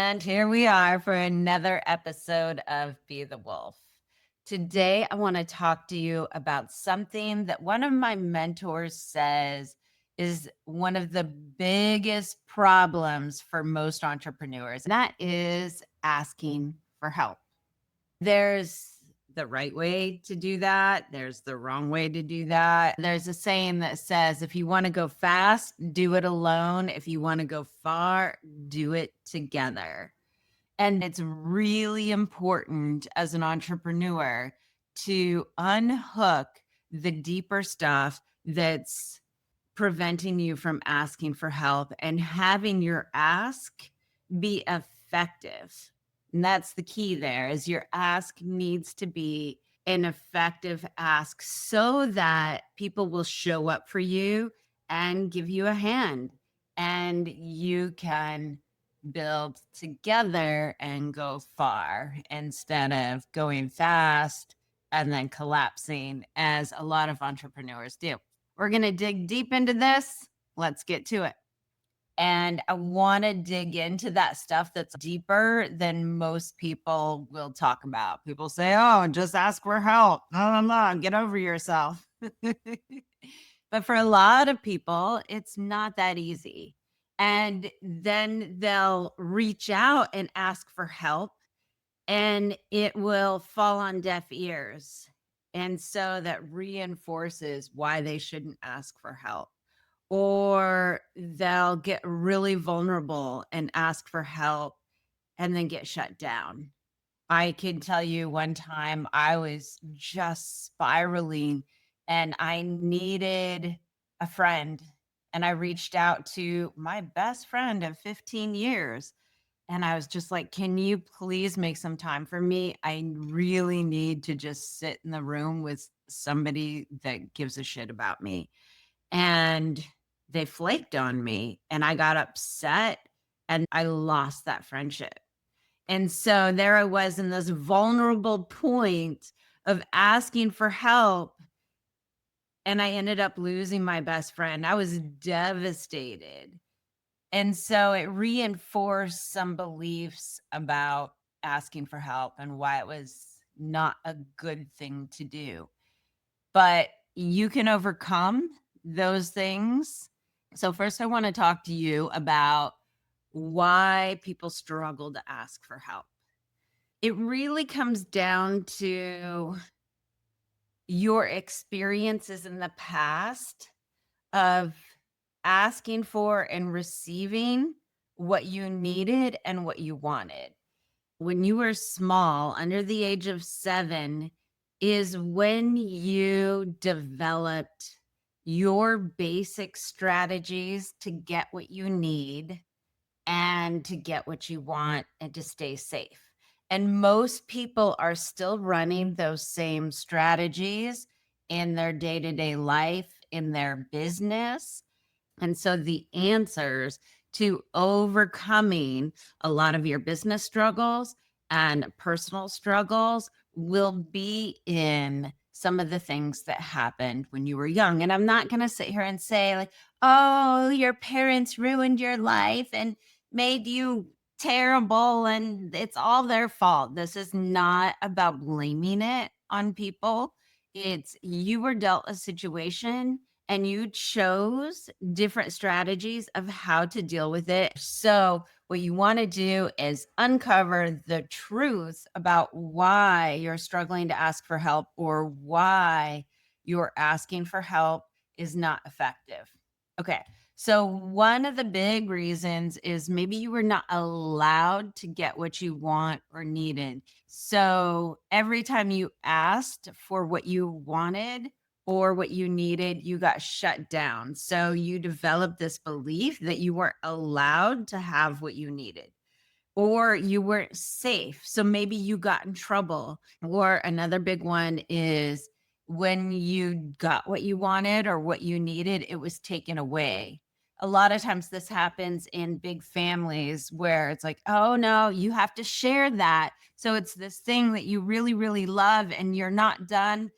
And here we are for another episode of Be the Wolf. Today, I want to talk to you about something that one of my mentors says is one of the biggest problems for most entrepreneurs. And that is asking for help. There's the right way to do that. There's the wrong way to do that. There's a saying that says, if you want to go fast, do it alone. If you want to go far, do it together. And it's really important as an entrepreneur to unhook the deeper stuff that's preventing you from asking for help and having your ask be effective. And that's the key there is your ask needs to be an effective ask so that people will show up for you and give you a hand and you can build together and go far instead of going fast and then collapsing as a lot of entrepreneurs do. We're going to dig deep into this. Let's get to it. And I want to dig into that stuff that's deeper than most people will talk about. People say, oh, just ask for help. No, no, no, get over yourself. But for a lot of people, it's not that easy. And then they'll reach out and ask for help, and it will fall on deaf ears. And so that reinforces why they shouldn't ask for help. Or they'll get really vulnerable and ask for help and then get shut down. I can tell you one time I was just spiraling and I needed a friend. And I reached out to my best friend of 15 years. And I was just like, can you please make some time for me? I really need to just sit in the room with somebody that gives a shit about me. And they flaked on me and I got upset and I lost that friendship. And so there I was in this vulnerable point of asking for help. And I ended up losing my best friend. I was devastated. And so it reinforced some beliefs about asking for help and why it was not a good thing to do. But you can overcome those things. So, first, I want to talk to you about why people struggle to ask for help. It really comes down to your experiences in the past of asking for and receiving what you needed and what you wanted. When you were small, under the age of 7, is when you developed your basic strategies to get what you need and to get what you want and to stay safe. And most people are still running those same strategies in their day to day life, in their business. And so the answers to overcoming a lot of your business struggles and personal struggles will be in some of the things that happened when you were young. And I'm not going to sit here and say, like, oh, your parents ruined your life and made you terrible and it's all their fault. This is not about blaming it on people. It's you were dealt a situation and you chose different strategies of how to deal with it. So, what you want to do is uncover the truth about why you're struggling to ask for help or why you're asking for help is not effective. Okay. So, one of the big reasons is maybe you were not allowed to get what you want or needed. So, every time you asked for what you wanted, or what you needed, you got shut down. So you developed this belief that you weren't allowed to have what you needed, or you weren't safe. So maybe you got in trouble. Or another big one is when you got what you wanted or what you needed, it was taken away. A lot of times this happens in big families where it's like, oh no, you have to share that. So it's this thing that you really, really love and you're not done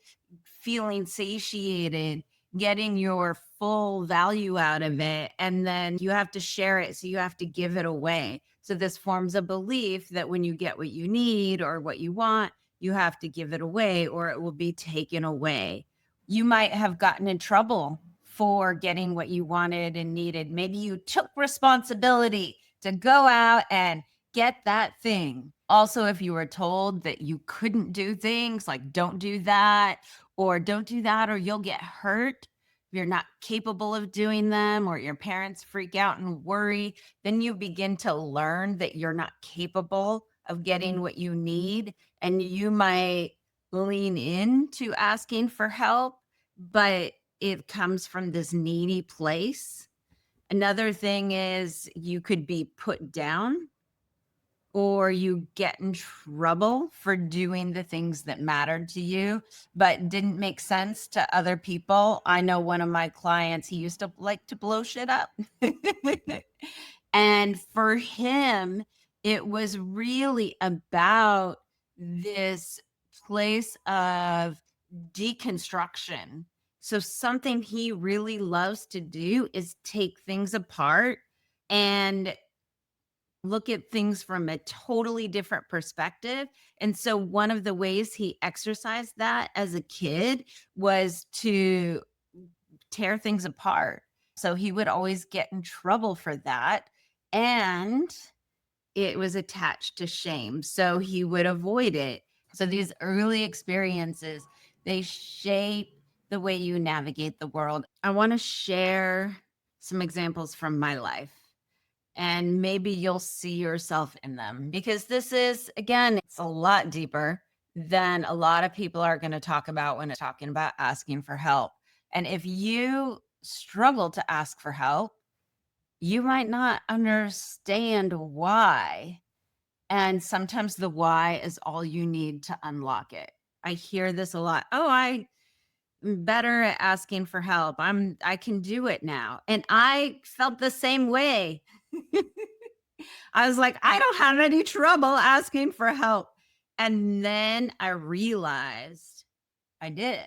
feeling satiated, getting your full value out of it. And then you have to share it. So you have to give it away. So this forms a belief that when you get what you need or what you want, you have to give it away or it will be taken away. You might have gotten in trouble for getting what you wanted and needed. Maybe you took responsibility to go out and get that thing. Also, if you were told that you couldn't do things like don't do that or don't do that or you'll get hurt, you're not capable of doing them, or your parents freak out and worry, then you begin to learn that you're not capable of getting what you need. And you might lean into asking for help, but it comes from this needy place. Another thing is you could be put down or you get in trouble for doing the things that mattered to you but didn't make sense to other people. I know one of my clients, he used to like to blow shit up. And for him, it was really about this place of deconstruction. So, something he really loves to do is take things apart and look at things from a totally different perspective. And so one of the ways he exercised that as a kid was to tear things apart. So he would always get in trouble for that. And it was attached to shame. So he would avoid it. So these early experiences, they shape the way you navigate the world. I want to share some examples from my life and maybe you'll see yourself in them because this is, again, it's a lot deeper than a lot of people are going to talk about when talking about asking for help. And if you struggle to ask for help, you might not understand why. And sometimes the why is all you need to unlock it. I hear this a lot. Oh, I'm better at asking for help. I can do it now. And I felt the same way. I was like, I don't have any trouble asking for help. And then I realized I did.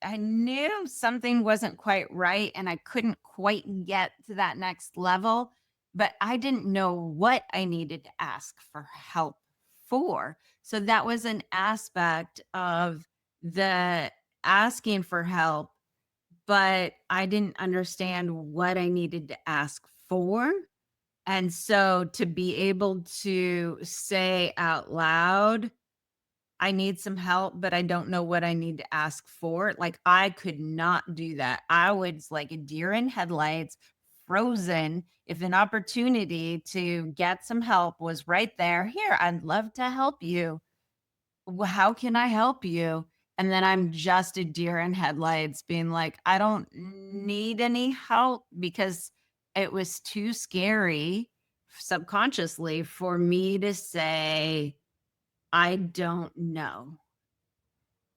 I knew something wasn't quite right and I couldn't quite get to that next level, but I didn't know what I needed to ask for help for. So that was an aspect of the asking for help, but I didn't understand what I needed to ask for. And so to be able to say out loud, I need some help, but I don't know what I need to ask for. Like I could not do that. I was like a deer in headlights, frozen. If an opportunity to get some help was right there, here, I'd love to help you. How can I help you? And then I'm just a deer in headlights being like, I don't need any help because it was too scary subconsciously for me to say, I don't know.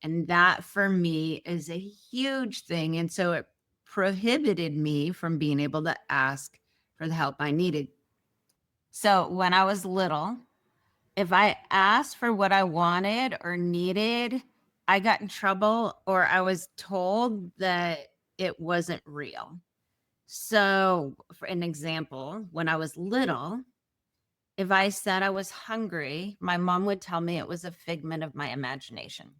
And that for me is a huge thing. And so it prohibited me from being able to ask for the help I needed. So when I was little, if I asked for what I wanted or needed, I got in trouble or I was told that it wasn't real. So, for an example, when I was little, if I said I was hungry, my mom would tell me it was a figment of my imagination.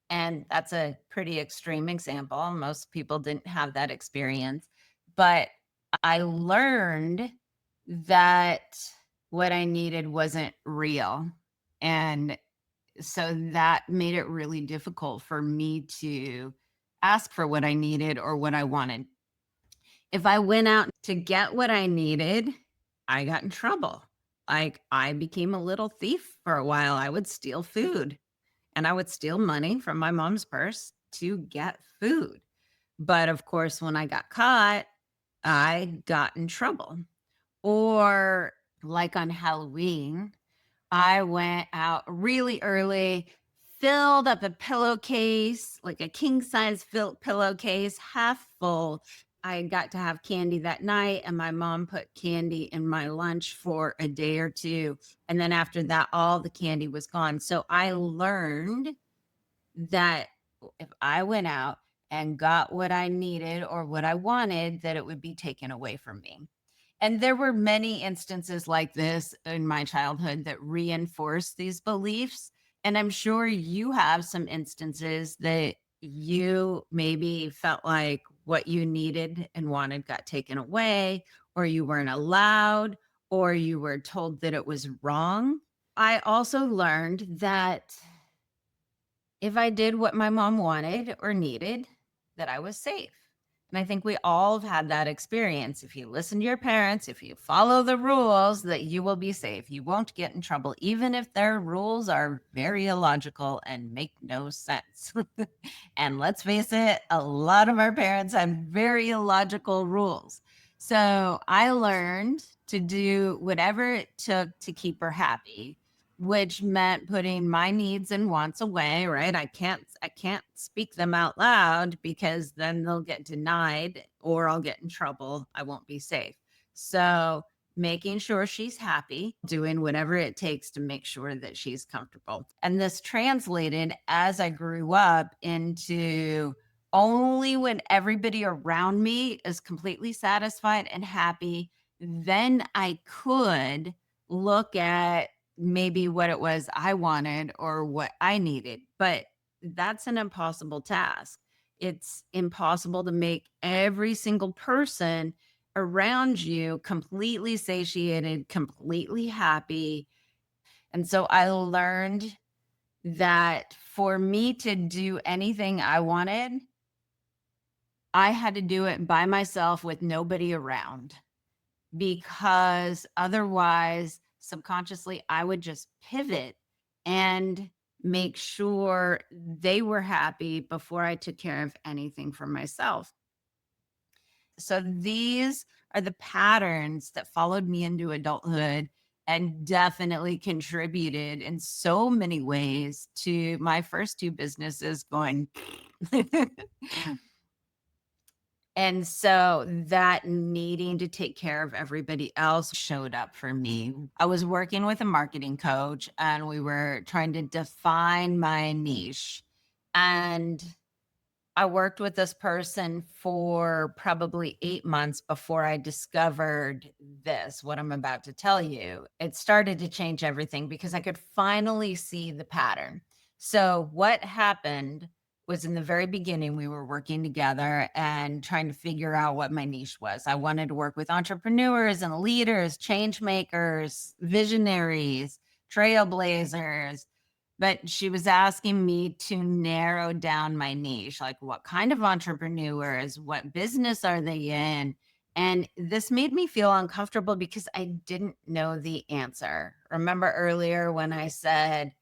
And that's a pretty extreme example. Most people didn't have that experience. But I learned that what I needed wasn't real. And so that made it really difficult for me to ask for what I needed or what I wanted. If I went out to get what I needed, I got in trouble. Like I became a little thief for a while. I would steal food and I would steal money from my mom's purse to get food. But of course, when I got caught, I got in trouble. Or like on Halloween, I went out really early, filled up a pillowcase, like a king size filled pillowcase, half full. I got to have candy that night, and my mom put candy in my lunch for a day or two. And then after that, all the candy was gone. So I learned that if I went out and got what I needed or what I wanted, that it would be taken away from me. And there were many instances like this in my childhood that reinforced these beliefs. And I'm sure you have some instances that you maybe felt like what you needed and wanted got taken away, or you weren't allowed, or you were told that it was wrong. I also learned that if I did what my mom wanted or needed, that I was safe. And I think we all have had that experience. If you listen to your parents, if you follow the rules, that you will be safe. You won't get in trouble, even if their rules are very illogical and make no sense. And let's face it, a lot of our parents had very illogical rules. So I learned to do whatever it took to keep her happy, which meant putting my needs and wants away, right? I can't speak them out loud because then they'll get denied or I'll get in trouble. I won't be safe. So, making sure she's happy, doing whatever it takes to make sure that she's comfortable. And this translated as I grew up into only when everybody around me is completely satisfied and happy, then I could look at maybe what it was I wanted or what I needed. But that's an impossible task. It's impossible to make every single person around you completely satiated, completely happy. And so I learned that for me to do anything I wanted, I had to do it by myself with nobody around, because otherwise, subconsciously, I would just pivot and make sure they were happy before I took care of anything for myself. So these are the patterns that followed me into adulthood and definitely contributed in so many ways to my first two businesses going. And so that needing to take care of everybody else showed up for me. I was working with a marketing coach and we were trying to define my niche. And I worked with this person for probably 8 months before I discovered this, what I'm about to tell you. It started to change everything because I could finally see the pattern. So, what happened was in the very beginning, we were working together and trying to figure out what my niche was. I wanted to work with entrepreneurs and leaders, change makers, visionaries, trailblazers, but she was asking me to narrow down my niche, like what kind of entrepreneurs, what business are they in? And this made me feel uncomfortable because I didn't know the answer. Remember earlier when I said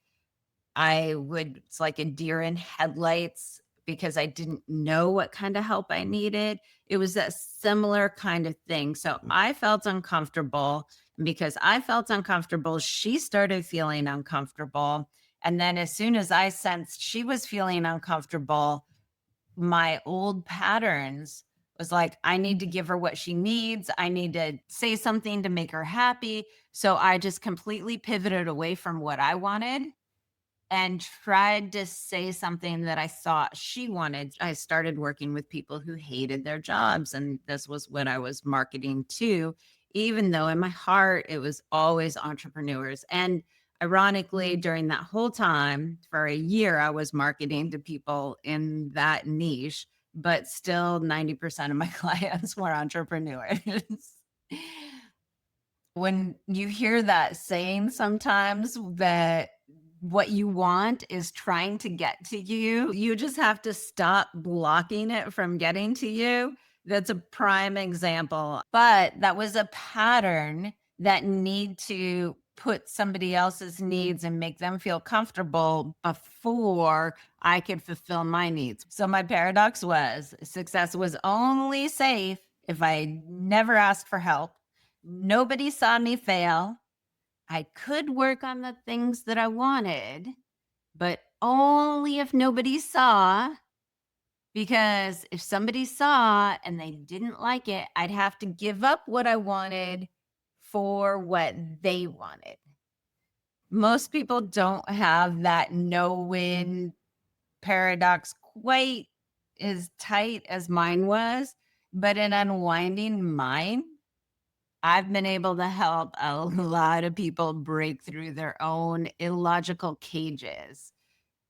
it's like a deer in headlights because I didn't know what kind of help I needed. It was a similar kind of thing. So I felt uncomfortable. And because I felt uncomfortable, she started feeling uncomfortable. And then as soon as I sensed she was feeling uncomfortable, my old patterns was like, I need to give her what she needs. I need to say something to make her happy. So I just completely pivoted away from what I wanted and tried to say something that I thought she wanted. I started working with people who hated their jobs, and this was what I was marketing to, even though in my heart it was always entrepreneurs. And ironically, during that whole time, for a year, I was marketing to people in that niche, but still 90% of my clients were entrepreneurs. When you hear that saying sometimes that what you want is trying to get to you, you just have to stop blocking it from getting to you. That's a prime example. But that was a pattern that need to put somebody else's needs and make them feel comfortable before I could fulfill my needs. So my paradox was success was only safe if I never asked for help. Nobody saw me fail. I could work on the things that I wanted, but only if nobody saw. Because if somebody saw and they didn't like it, I'd have to give up what I wanted for what they wanted. Most people don't have that no win paradox quite as tight as mine was, but in unwinding mine, I've been able to help a lot of people break through their own illogical cages.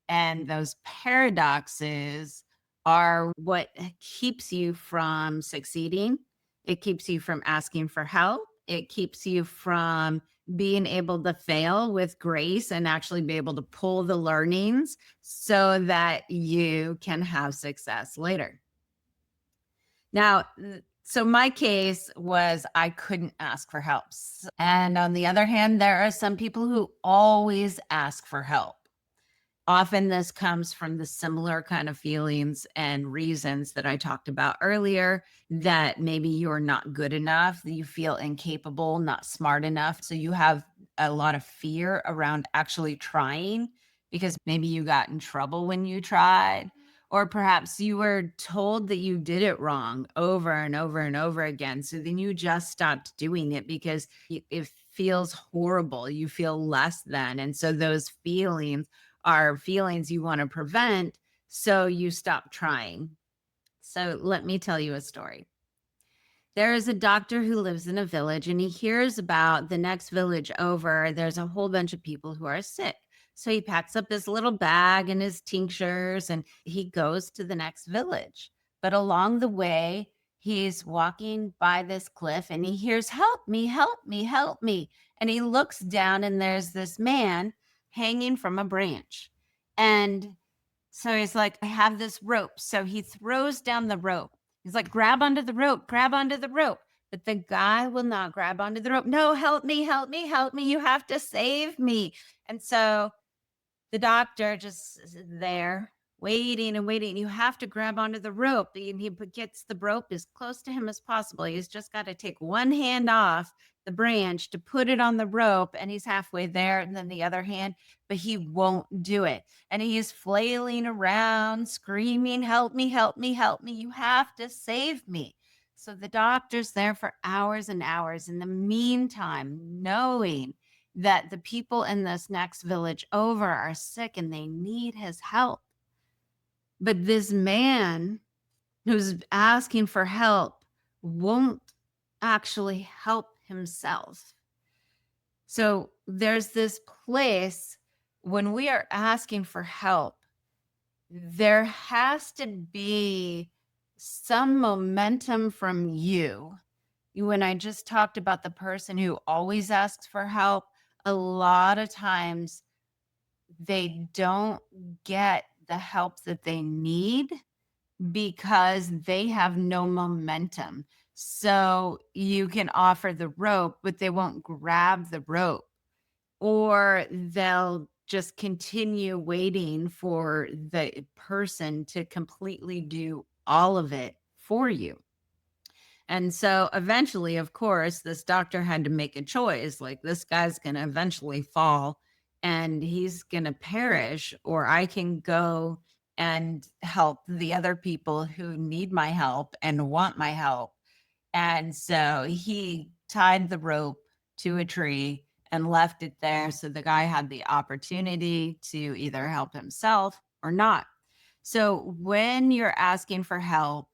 And those paradoxes are what keeps you from succeeding. It keeps you from asking for help. It keeps you from being able to fail with grace and actually be able to pull the learnings so that you can have success later. Now, so my case was I couldn't ask for help. And on the other hand, there are some people who always ask for help. Often this comes from the similar kind of feelings and reasons that I talked about earlier, that maybe you're not good enough, that you feel incapable, not smart enough. So you have a lot of fear around actually trying because maybe you got in trouble when you tried, or perhaps you were told that you did it wrong over and over and over again. So then you just stopped doing it because it feels horrible. You feel less than. And so those feelings are feelings you want to prevent. So you stop trying. So let me tell you a story. There is a doctor who lives in a village and he hears about the next village over. There's a whole bunch of people who are sick. So he packs up his little bag and his tinctures and he goes to the next village. But along the way, he's walking by this cliff and he hears, "Help me, help me, help me." And he looks down and there's this man hanging from a branch. And so he's like, "I have this rope." So he throws down the rope. He's like, "Grab onto the rope, grab onto the rope." But the guy will not grab onto the rope. "No, help me, help me, help me. You have to save me." And so the doctor just is there waiting and waiting. You have to grab onto the rope. And he gets the rope as close to him as possible. He's just got to take one hand off the branch to put it on the rope. And he's halfway there. And then the other hand, but he won't do it. And he is flailing around, screaming, "Help me, help me, help me. You have to save me." So the doctor's there for hours and hours. In the meantime, knowing that the people in this next village over are sick and they need his help. But this man who's asking for help won't actually help himself. So there's this place when we are asking for help, there has to be some momentum from you. When I just talked about the person who always asks for help, a lot of times they don't get the help that they need because they have no momentum. So you can offer the rope, but they won't grab the rope, or they'll just continue waiting for the person to completely do all of it for you. And so eventually, of course, this doctor had to make a choice, like, this guy's going to eventually fall and he's going to perish, or I can go and help the other people who need my help and want my help. And so he tied the rope to a tree and left it there so the guy had the opportunity to either help himself or not. So when you're asking for help,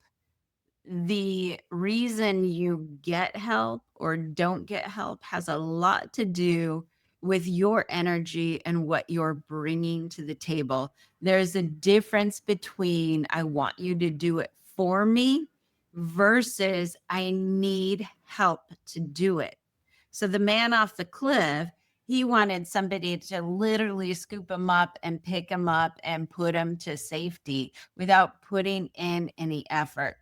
the reason you get help or don't get help has a lot to do with your energy and what you're bringing to the table. There's a difference between "I want you to do it for me" versus "I need help to do it." So the man off the cliff, he wanted somebody to literally scoop him up and pick him up and put him to safety without putting in any effort.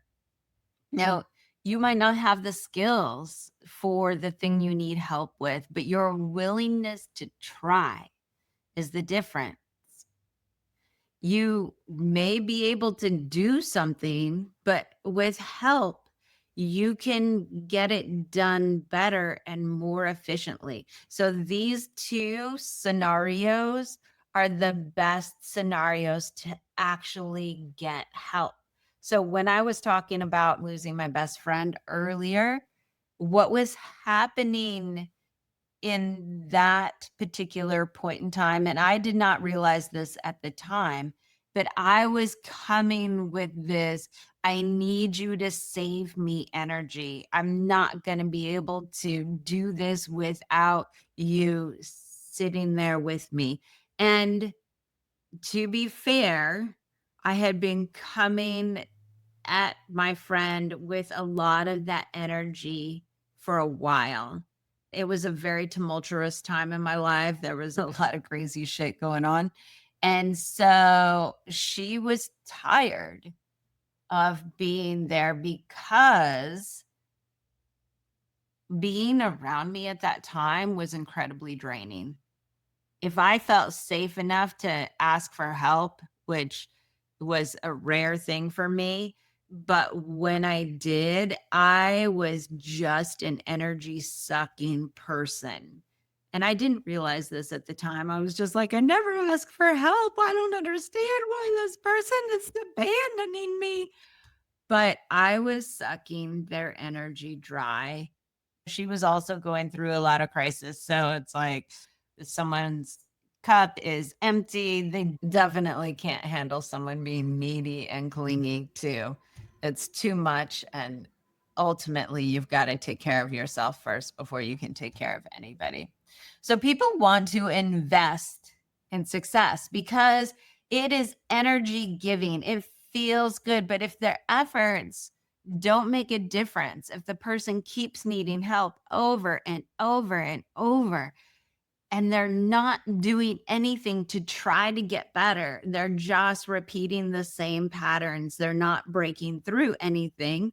Now, you might not have the skills for the thing you need help with, but your willingness to try is the difference. You may be able to do something, but with help, you can get it done better and more efficiently. So these two scenarios are the best scenarios to actually get help. So when I was talking about losing my best friend earlier, what was happening in that particular point in time, and I did not realize this at the time, but I was coming with this I need you to save me energy. I'm not going to be able to do this without you sitting there with me. And to be fair, I had been coming at my friend with a lot of that energy for a while. It was a very tumultuous time in my life. There was a lot of crazy shit going on. And so she was tired of being there because being around me at that time was incredibly draining. If I felt safe enough to ask for help, which was a rare thing for me, but when I did, I was just an energy sucking person. And I didn't realize this at the time. I was just like, I never ask for help. I don't understand why this person is abandoning me. But I was sucking their energy dry. She was also going through a lot of crisis. So it's like if someone's cup is empty, they definitely can't handle someone being needy and clingy too. It's too much. And ultimately, you've got to take care of yourself first before you can take care of anybody. So people want to invest in success because it is energy giving. It feels good. But if their efforts don't make a difference, if the person keeps needing help over and over and over, and they're not doing anything to try to get better, they're just repeating the same patterns, they're not breaking through anything,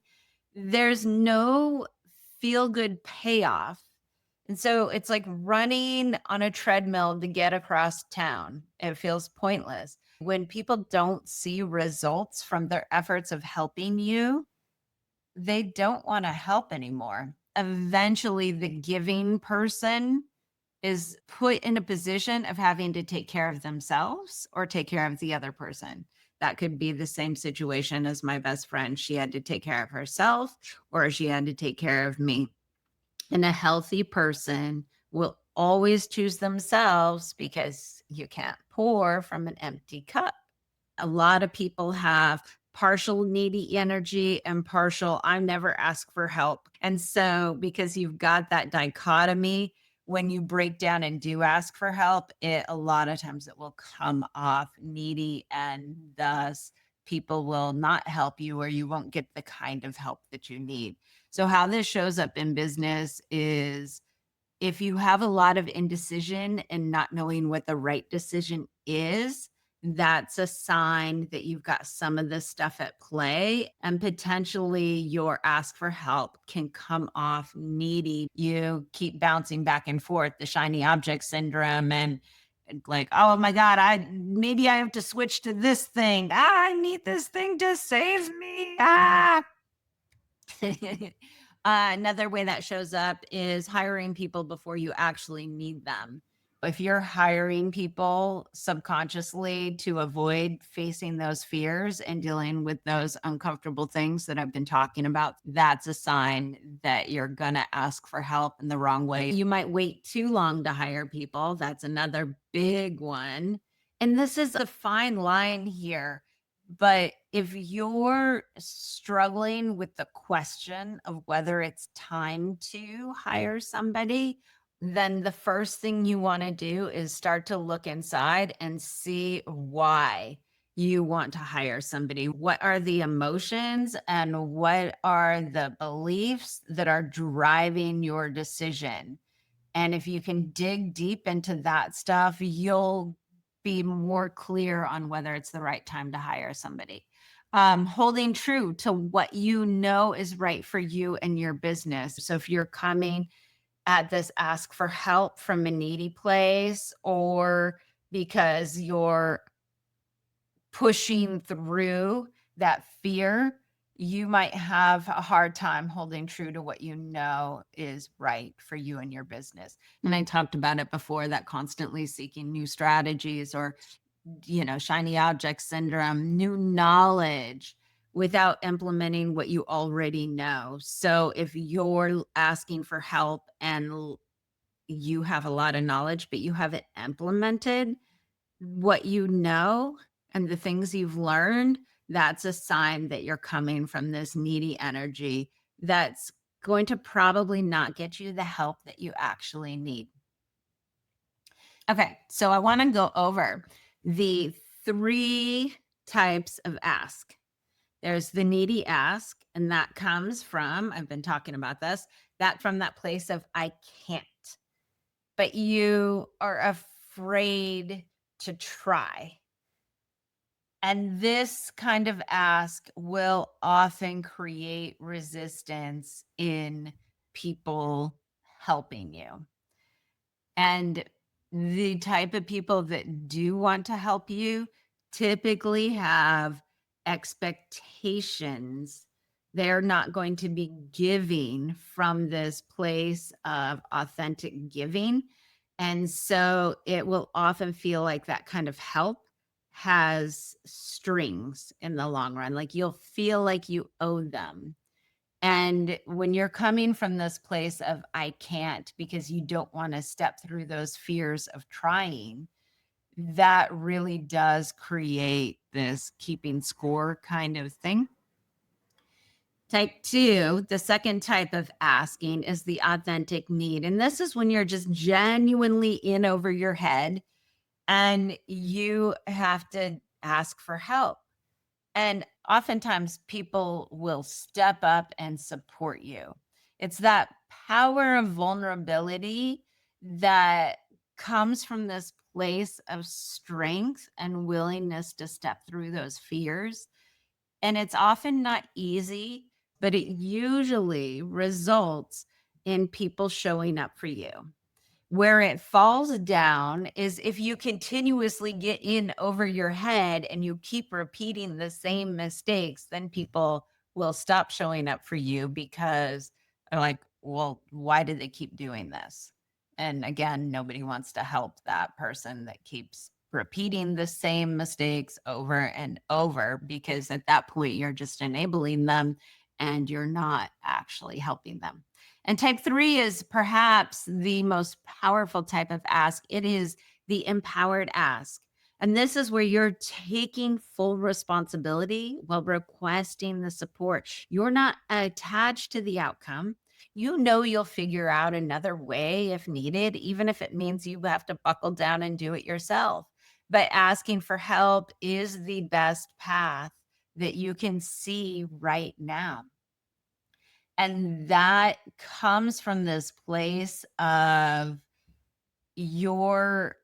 there's no feel good payoff. And so it's like running on a treadmill to get across town. It feels pointless. When people don't see results from their efforts of helping you, they don't want to help anymore. Eventually, the giving person is put in a position of having to take care of themselves or take care of the other person. That could be the same situation as my best friend. She had to take care of herself or she had to take care of me. And a healthy person will always choose themselves because you can't pour from an empty cup. A lot of people have partial needy energy and partial I never ask for help. And so because you've got that dichotomy, when you break down and do ask for help, it a lot of times it will come off needy and thus people will not help you or you won't get the kind of help that you need. So how this shows up in business is if you have a lot of indecision and not knowing what the right decision is, that's a sign that you've got some of this stuff at play and potentially your ask for help can come off needy. You keep bouncing back and forth, the shiny object syndrome and like, oh my God, maybe I have to switch to this thing. I need this thing to save me. Another way that shows up is hiring people before you actually need them. If you're hiring people subconsciously to avoid facing those fears and dealing with those uncomfortable things that I've been talking about, that's a sign that you're going to ask for help in the wrong way. You might wait too long to hire people. That's another big one. And this is a fine line here. But if you're struggling with the question of whether it's time to hire somebody, then the first thing you want to do is start to look inside and see why you want to hire somebody. What are the emotions and what are the beliefs that are driving your decision? And if you can dig deep into that stuff, you'll be more clear on whether it's the right time to hire somebody. Holding true to what you know is right for you and your business. So if you're coming at this ask for help from a needy place or because you're pushing through that fear, you might have a hard time holding true to what you know is right for you and your business. And I talked about it before that constantly seeking new strategies or, shiny object syndrome, new knowledge without implementing what you already know. So if you're asking for help and you have a lot of knowledge, but you haven't implemented what you know and the things you've learned, that's a sign that you're coming from this needy energy that's going to probably not get you the help that you actually need. Okay, so I want to go over the three types of ask. There's the needy ask, and that comes from, I've been talking about this, that from that place of I can't, but you are afraid to try. And this kind of ask will often create resistance in people helping you. And the type of people that do want to help you typically have expectations. They're not going to be giving from this place of authentic giving. And so it will often feel like that kind of help has strings in the long run. Like you'll feel like you owe them. And when you're coming from this place of I can't because you don't want to step through those fears of trying, that really does create this keeping score kind of thing. Type two, the second type of asking is the authentic need. And this is when you're just genuinely in over your head and you have to ask for help. And oftentimes people will step up and support you. It's that power of vulnerability that comes from this place of strength and willingness to step through those fears. And it's often not easy, but it usually results in people showing up for you. Where it falls down is if you continuously get in over your head and you keep repeating the same mistakes, then people will stop showing up for you because they're like, well, why did they keep doing this? And again, nobody wants to help that person that keeps repeating the same mistakes over and over because at that point you're just enabling them and you're not actually helping them. And type three is perhaps the most powerful type of ask. It is the empowered ask. And this is where you're taking full responsibility while requesting the support. You're not attached to the outcome. You know you'll figure out another way if needed, even if it means you have to buckle down and do it yourself. But asking for help is the best path that you can see right now. And that comes from this place of you're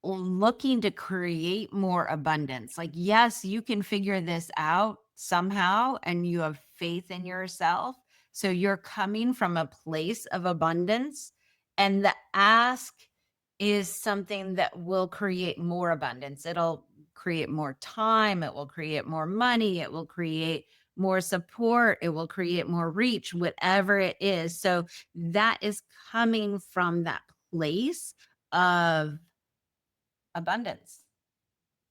looking to create more abundance. Like, yes, you can figure this out somehow, and you have faith in yourself. So you're coming from a place of abundance, and the ask is something that will create more abundance. It'll create more time, it will create more money, it will create more support, it will create more reach, whatever it is. So that is coming from that place of abundance.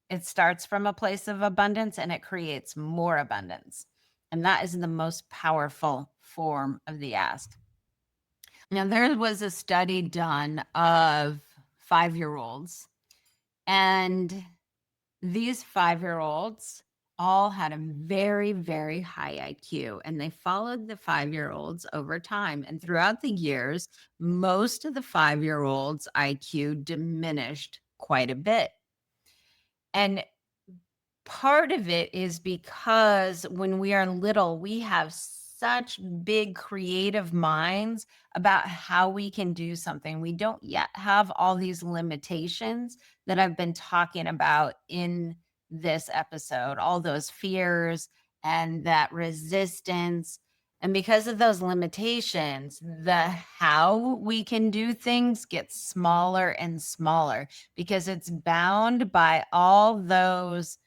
It starts from a place of abundance and it creates more abundance. And that is the most powerful form of the ask. Now, there was a study done of 5-year-olds, and these 5-year-olds all had a very, very high IQ, and they followed the 5-year-olds over time. And throughout the years, most of the 5-year-olds' IQ diminished quite a bit. And part of it is because when we are little, we have such big creative minds about how we can do something. We don't yet have all these limitations that I've been talking about in this episode, all those fears and that resistance. And because of those limitations, the how we can do things gets smaller and smaller because it's bound by all those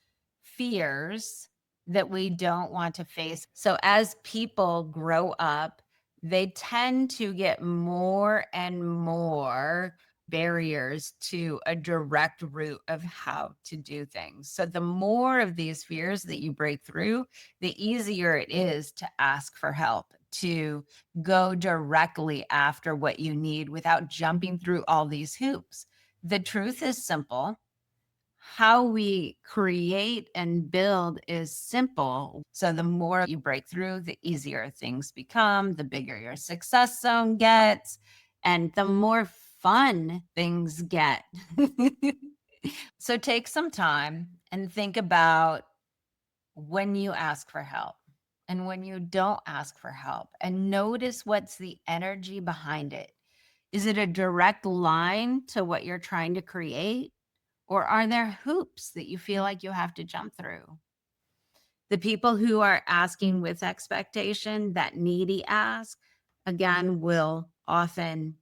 fears that we don't want to face. So as people grow up, they tend to get more and more barriers to a direct route of how to do things. So the more of these fears that you break through, the easier it is to ask for help, to go directly after what you need without jumping through all these hoops. The truth is simple. how we create and build is simple. So the more you break through, the easier things become, the bigger your success zone gets, and the more fun things get. So take some time and think about when you ask for help and when you don't ask for help, and notice what's the energy behind it. Is it a direct line to what you're trying to create? Or are there hoops that you feel like you have to jump through? The people who are asking with expectation, that needy ask, again, will often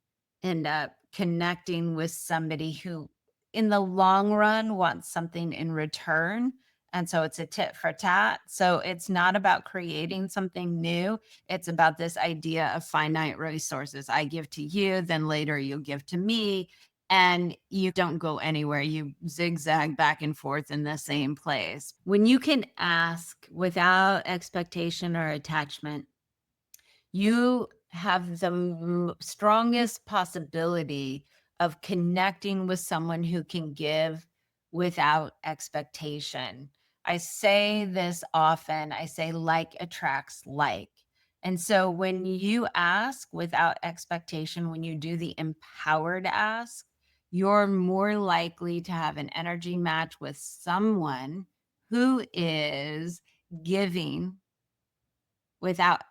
end up connecting with somebody who, in the long run, wants something in return. And so it's a tit for tat. So it's not about creating something new. It's about this idea of finite resources. I give to you, then later you give to me, and you don't go anywhere. You zigzag back and forth in the same place. When you can ask without expectation or attachment, you have the strongest possibility of connecting with someone who can give without expectation. I say this often. I say like attracts like. And so when you ask without expectation, when you do the empowered ask, you're more likely to have an energy match with someone who is giving without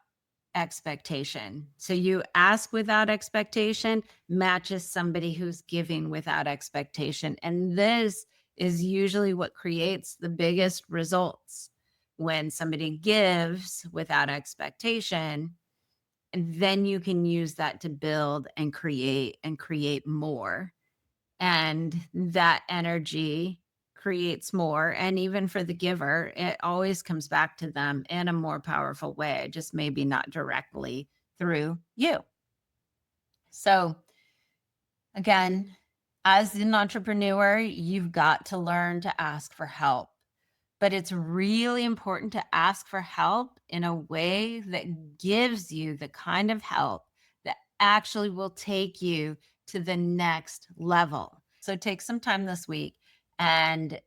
expectation. So you ask without expectation, matches somebody who's giving without expectation. And this is usually what creates the biggest results when somebody gives without expectation. And then you can use that to build and create more, and that energy creates more. And even for the giver, it always comes back to them in a more powerful way, just maybe not directly through you. So again, as an entrepreneur, you've got to learn to ask for help, but it's really important to ask for help in a way that gives you the kind of help that actually will take you to the next level. So take some time this week and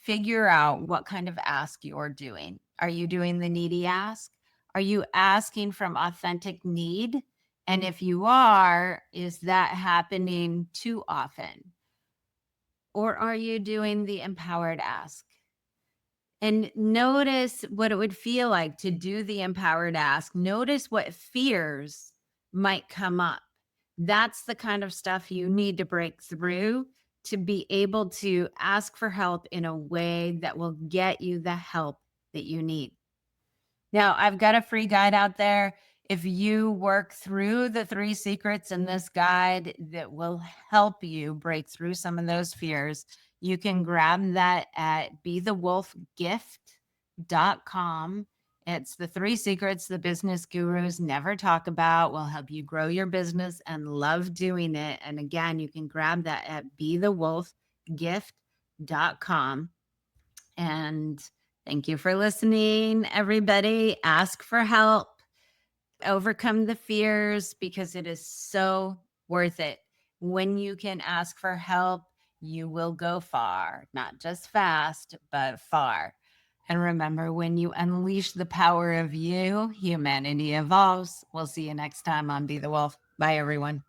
figure out what kind of ask you're doing. Are you doing the needy ask? Are you asking from authentic need? And if you are, is that happening too often? Or are you doing the empowered ask? And notice what it would feel like to do the empowered ask. Notice what fears might come up. That's the kind of stuff you need to break through to be able to ask for help in a way that will get you the help that you need. Now, I've got a free guide out there. If you work through the 3 secrets in this guide that will help you break through some of those fears, you can grab that at bethewolfgift.com. It's the 3 secrets the business gurus never talk about, will help you grow your business and love doing it. And again, you can grab that at bethewolfgift.com. And thank you for listening, everybody. Ask for help, overcome the fears, because it is so worth it. When you can ask for help, you will go far, not just fast, but far. And remember, when you unleash the power of you, humanity evolves. We'll see you next time on Be the Wolf. Bye, everyone.